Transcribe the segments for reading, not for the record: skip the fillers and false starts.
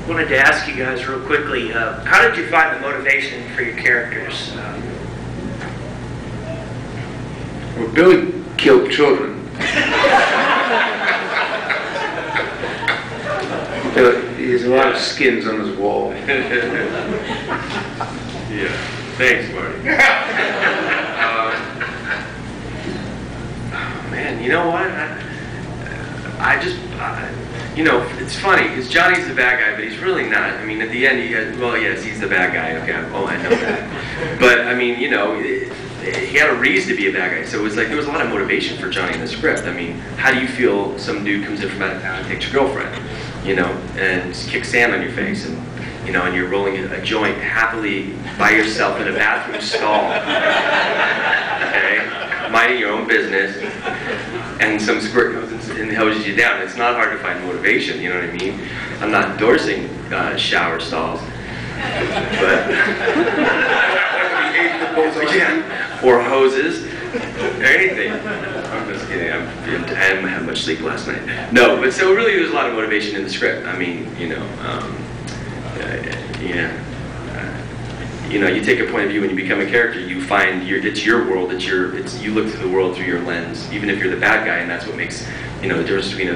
wanted to ask you guys real quickly, how did you find the motivation for your characters? Well, Billy killed children. He has a lot of skins on his wall. Yeah, thanks, Marty. Oh, man, you know what? You know, it's funny, because Johnny's the bad guy, but he's really not. I mean, at the end, well, yes, he's the bad guy. Okay, oh, I know that. But, I mean, you know, he had a reason to be a bad guy. So it was like, there was a lot of motivation for Johnny in the script. I mean, how do you feel some dude comes in from out of town and takes your girlfriend, you know, and kicks sand on your face, and, you know, and you're rolling a joint happily by yourself in a bathroom stall, okay, minding your own business, and some squirt goes and hoses you down. It's not hard to find motivation, you know what I mean? I'm not endorsing shower stalls, but yeah, or hoses, or anything. I'm just kidding. I didn't have much sleep last night. No, but so really there's a lot of motivation in the script. I mean, you know, you know, you take a point of view when you become a character. You find it's your world. You look through the world through your lens, even if you're the bad guy, and that's what makes, you know, the difference between a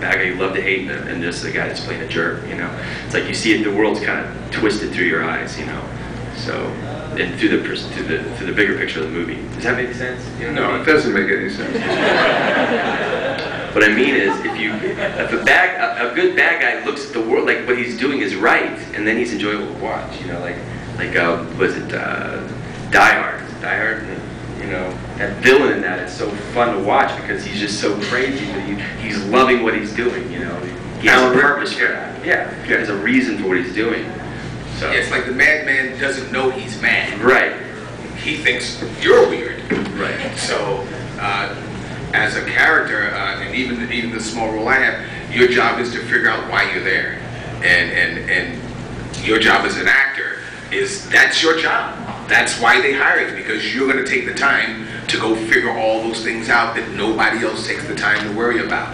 bad guy you love to hate and just a guy that's playing a jerk. You know, it's like you see it. The world's kind of twisted through your eyes. You know, so and through the bigger picture of the movie. Does that make sense? You know No, it doesn't make any sense. What I mean is, if a good bad guy looks at the world like what he's doing is right, and then he's enjoyable to watch. You know, was it Die Hard? Die Hard, you know, that villain in that is so fun to watch because he's just so crazy, but he's loving what he's doing. You know, he has a purpose for that. Yeah, he has a reason for what he's doing. So yeah, it's like the madman doesn't know he's mad. Right. He thinks you're weird. Right. So, as a character, and even the small role I have, your job is to figure out why you're there, and your job as an actor that's your job. That's why they hire you, because you're going to take the time to go figure all those things out that nobody else takes the time to worry about.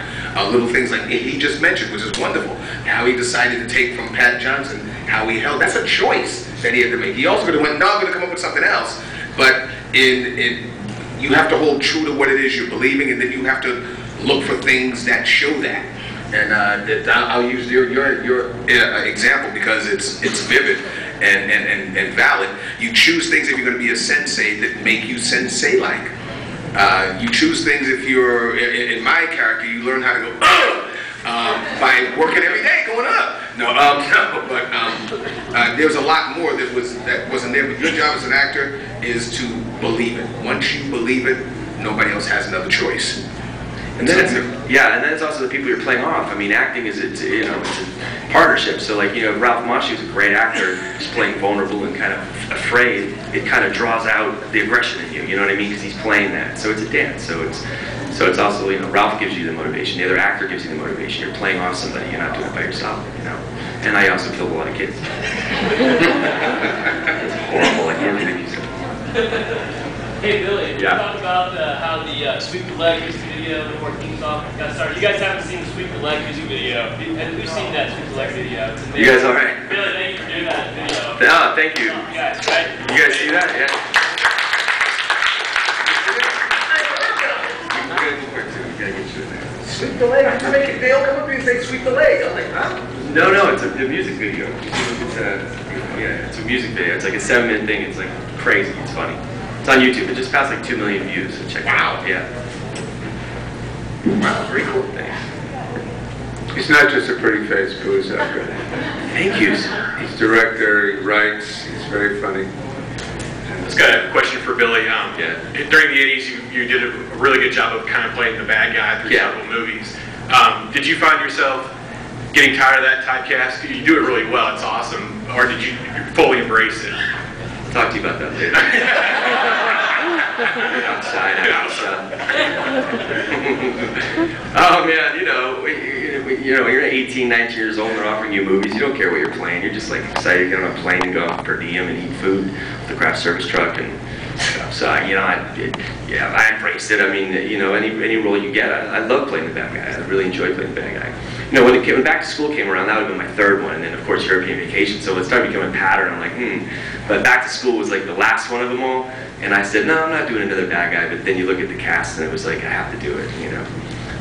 Little things like he just mentioned, which is wonderful, how he decided to take from Pat Johnson, how he held. That's a choice that he had to make. He also could have went, no, I'm going to come up with something else. But you have to hold true to what it is you're believing, and then you have to look for things that show that. And I'll use your example because it's vivid and valid. You choose things if you're going to be a sensei that make you sensei-like. You choose things if you're, in my character, you learn how to go by working every day, going up. But there's a lot more that wasn't there. But your job as an actor is to believe it. Once you believe it, nobody else has another choice. And then it's also the people you're playing off. I mean, acting it's a partnership. So like, you know, Ralph Macchio is a great actor, just playing vulnerable and kind of afraid. It kind of draws out the aggression in you. You know what I mean? Because he's playing that. So it's a dance. So it's also, you know, Ralph gives you the motivation. The other actor gives you the motivation. You're playing off somebody. You're not doing it by yourself. You know. And I also killed a lot of kids. It's horrible. I can't believe you said. Hey Billy, you talked about how the Sweep the Leg music video and more theme song got started. You guys haven't seen the Sweep the Leg music video. We've seen that Sweep the Leg video. You guys all right? Billy, thank you for doing that video. Oh, thank you. Yeah, it's great. You guys see that? Yeah. Sweep the leg. They all come up here and say sweep the leg. I'm like, huh? No, it's a music video. It's a music video. It's like a 7-minute thing. It's like crazy. It's funny. It's on YouTube. It just passed like 2 million views. So check it out. Yeah. Wow, very cool. Thanks. He's not just a pretty face, but he's good. Thank you. He's director, he writes, he's very funny. I just got a question for Billy. During the 80s, you did a really good job of kind of playing the bad guy through several movies. Did you find yourself getting tired of that typecast? You do it really well. It's awesome. Or did you fully embrace it? I'll talk to you about that later. Outside. Oh man, you know, when you're 18, 19 years old and they're offering you movies, you don't care what you're playing. You're just like excited to get on a plane and go out per diem and eat food with the craft service truck and So I embraced it. I mean, any role you get, I love playing the bad guy. I really enjoy playing the bad guy. When Back to School came around, that would have been my third one, and then of course European Vacation. So it started becoming a pattern. I'm like, But Back to School was like the last one of them all, and I said, no, I'm not doing another bad guy. But then you look at the cast, and it was like, I have to do it.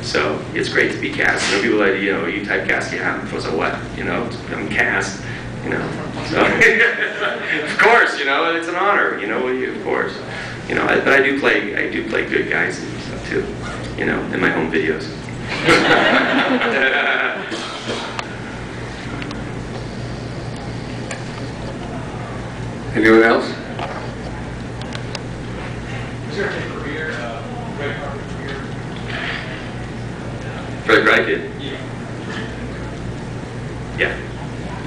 So it's great to be cast. People are like, you typecast, yeah. So what? I'm cast. So of course, it's an honor. Of course, but I do play good guys and stuff too. In my home videos. Anyone else? Was there a career, red carpet career? For the Karate Kid? Yeah.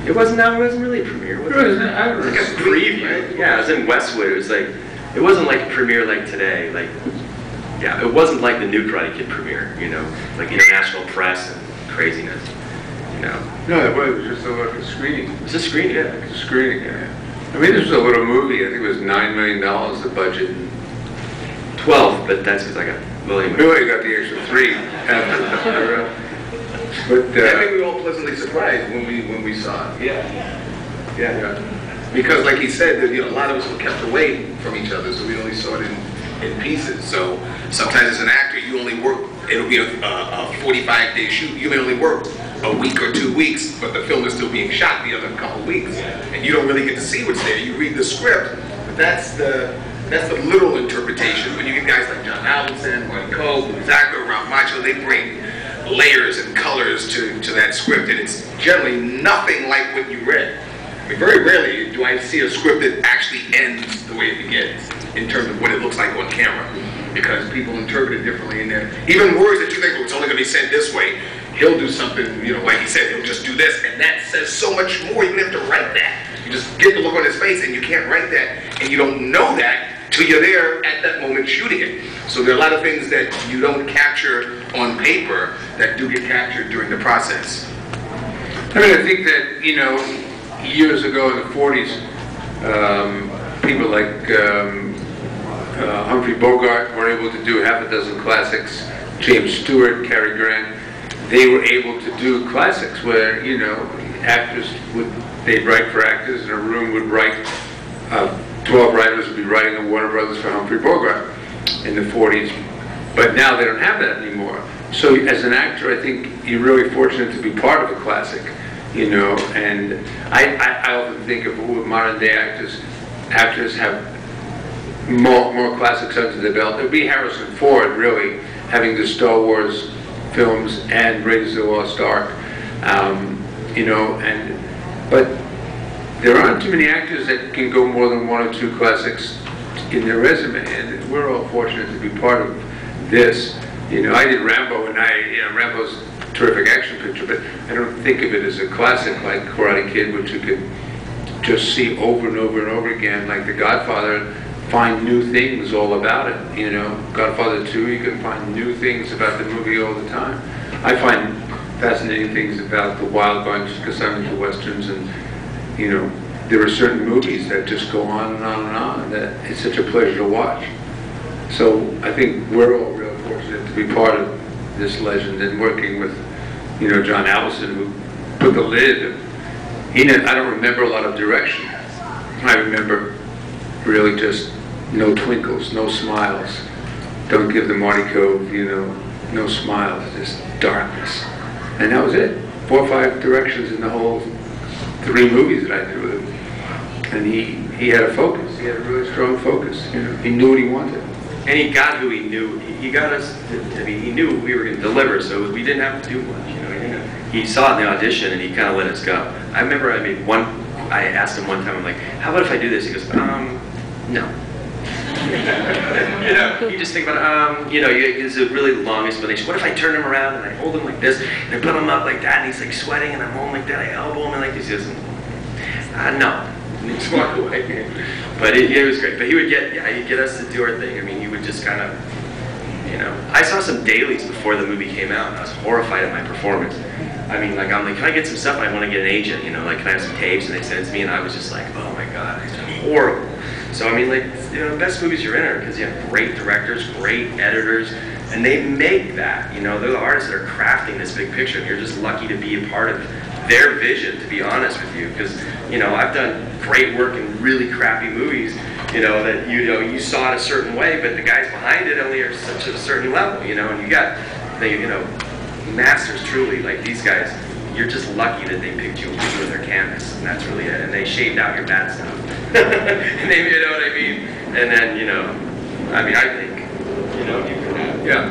It wasn't really a premiere. It was like a preview. Yeah, it was in Westwood. It was like, it wasn't like a premiere like today. It wasn't like the new Karate Kid premiere, like international press and craziness, No, it was just a screening. It was a screening. Yeah, it's a screening, yeah. I mean, this was a little movie. I think it was $9 million, the budget. 12, but that's because I got William. Billy got the extra 3. But I think we were all pleasantly surprised when we saw it. yeah. Because, like he said, a lot of us were kept away from each other, so we only saw it in pieces. So sometimes as an actor, you only work. It'll be a 45-day shoot. You may only work a week or 2 weeks, but the film is still being shot the other couple of weeks, and you don't really get to see what's there. You read the script, but that's the literal interpretation. When you get guys like John Alvinson, Marty Coe, Zacco, Ralph Macchio, they bring layers and colors to that script, and it's generally nothing like what you read. I mean, very rarely do I see a script that actually ends the way it begins in terms of what it looks like on camera, because people interpret it differently in there. Even words that you think, it's only going to be said this way, he'll do something, like he said, he'll just do this, and that says so much more. You don't have to write that. You just get the look on his face, and you can't write that, and you don't know that till you're there at that moment shooting it. So there are a lot of things that you don't capture on paper that do get captured during the process. I mean, I think that, years ago in the 40s, people like Humphrey Bogart were able to do half a dozen classics. James Stewart, Cary Grant, they were able to do classics where, actors they'd write for actors, and a room would write, 12 writers would be writing a Warner Brothers for Humphrey Bogart in the 40s. But now they don't have that anymore. So as an actor, I think you're really fortunate to be part of a classic, and I often think of modern day actors have more classics under their belt. It would be Harrison Ford, really, having the Star Wars films and Raiders of the Lost Ark, but there aren't too many actors that can go more than 1 or 2 classics in their resume, and we're all fortunate to be part of this. I did Rambo, and Rambo's a terrific action picture, but I don't think of it as a classic like Karate Kid, which you could just see over and over and over again, like The Godfather. Find new things all about it, Godfather 2, you can find new things about the movie all the time. I find fascinating things about the Wild Bunch because I'm into Westerns, and, there are certain movies that just go on and on and on that it's such a pleasure to watch. So I think we're all real fortunate to be part of this legend and working with, John Avildsen, who put the lid. I don't remember a lot of direction. I remember really just no twinkles, no smiles. Don't give the Marty Cove, no smiles, just darkness. And that was it. 4 or 5 directions in the whole 3 movies that I did with him. And he had a focus. He had a really strong focus. He knew what he wanted. And he got who he knew. He got us. He knew we were going to deliver, so we didn't have to do much. He saw it in the audition, and he kind of let us go. I remember I asked him one time, I'm like, how about if I do this? He goes, no. You just think about it, it's a really long explanation. What if I turn him around and I hold him like this, and I put him up like that, and he's like sweating, and I'm holding like that, I elbow him and like this. He goes, no. And he just walked away. But it was great. But he'd get us to do our thing. I mean, he would just kind of, I saw some dailies before the movie came out, and I was horrified at my performance. I mean, I'm like, can I get some stuff? I want to get an agent, can I have some tapes? And they sent it to me, and I was just like, oh my God, it's horrible. So I mean, like, you know, the best movies you're in are because you have great directors, great editors, and they make that. You know, they're the artists that are crafting this big picture, and you're just lucky to be a part of their vision, to be honest with you. Because, you know, I've done great work in really crappy movies, you know, that you saw it a certain way, but the guys behind it only are such a certain level, you know, and you got the, you know, masters truly, like these guys. You're just lucky that they picked you and put you in their canvas, and that's really it. And they shaved out your bad stuff. And they, you know what I mean? And then, you know, I mean, I think, you know, you can have. Yeah.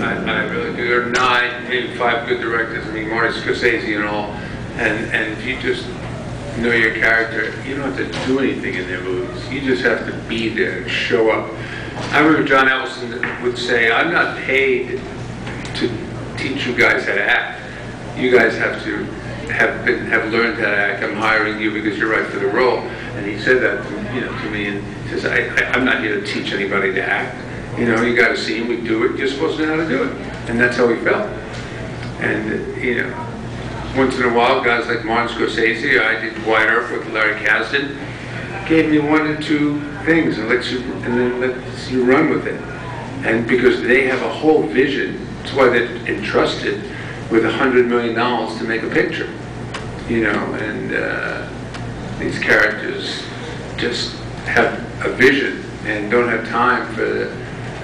I really do. There are 9, maybe 5 good directors. I mean, Martin Scorsese and all. And if you just know your character, you don't have to do anything in their movies. You just have to be there and show up. I remember John Avildsen would say, I'm not paid to teach you guys how to act. You guys have to have learned how to act. I'm hiring you because you're right for the role. And he said that to me, and he says, I'm not here to teach anybody to act. You know, you got to see him, we do it. You're supposed to know how to do it. And that's how he felt. And you know, once in a while, guys like Martin Scorsese, I did Wyatt Earp with Larry Kasdan, gave me 1 or 2 things and then lets you run with it. And because they have a whole vision, that's why they're entrusted with $100 million to make a picture, you know, and these characters just have a vision and don't have time for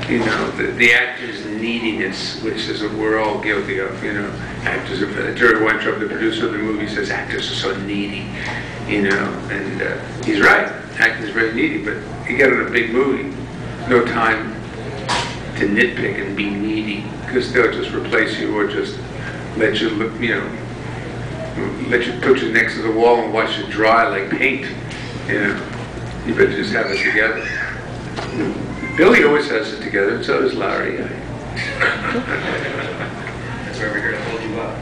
the actor's neediness, which is what we're all guilty of, you know. Actors are, Jerry Weintraub, the producer of the movie, says actors are so needy, you know, and he's right, acting is very needy, but you get in a big movie, no time to nitpick and be needy, because they'll just replace you or just let you look, you know, let you put you next to the wall and watch it dry like paint. You know, you better just have it together. Billy always has it together, and so does Larry. That's why we're here to hold you up.